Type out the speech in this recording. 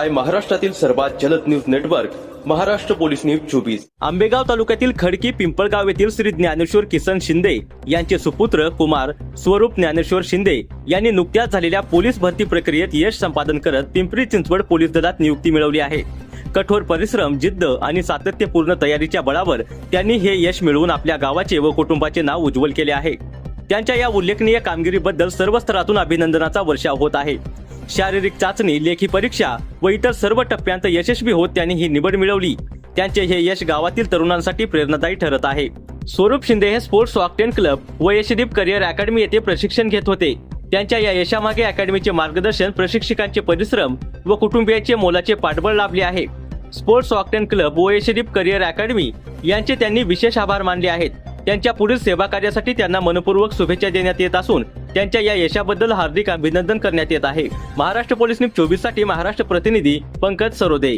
आहे महाराष्ट्रातील सर्वात जलद news network Maharashtra police news 24। Ambegaon तालुक्यातील खडकी पिंपळगाव येथील श्री ज्ञानेश्वर किसन शिंदे यांचे सुपुत्र कुमार स्वरूप ज्ञानेश्वर शिंदे यांनी नुकत्याच झालेल्या पोलीस भरती प्रक्रियेत यश संपादन करत पिंपरी चिंचवड पोलीस दलात नियुक्ती मिळवली आहे। कठोर परिश्रम, जिद्द आणि सातत्यपूर्ण तयारीच्या बळावर त्यांनी हे यश मिळवून आपल्या गावाचे व कुटुंबाचे नाव उज्ज्वल केले आहे। त्यांच्या या उल्लेखनीय कामगिरीबद्दल सर्व स्तरातून अभिनंदनाचा वर्षाव होत आहे। शारीरिक चाचणी, लेखी परीक्षा व इतर सर्व टप्प्यांत यशस्वी होत त्यांनी ही निवड मिळवली। त्यांचे हे यश गावातील तरुणांसाठी प्रेरणादायी ठरत आहे। स्वरूप शिंदे हे स्पोर्ट्स ऑक्टेन क्लब व यशदीप करिअर अकॅडमी येथे प्रशिक्षण घेत होते। त्यांच्या या यशामागे अकॅडमीचे मार्गदर्शन, प्रशिक्षकांचे परिश्रम व कुटुंबियांचे मोलाचे पाठबळ लाभले आहे। स्पोर्ट्स ऑक्टेन क्लब व यशदीप करिअर अकॅडमी यांचे त्यांनी विशेष आभार मानले आहेत। त्यांच्या पुढील सेवा कार्यासाठी त्यांना मनपूर्वक शुभेच्छा देण्यात येत असून त्यांच्या या यशाबद्दल हार्दिक अभिनंदन करण्यात येत आहे। महाराष्ट्र पोलीस न्यूज 24 साठी महाराष्ट्र प्रतिनिधी पंकज सरोदे।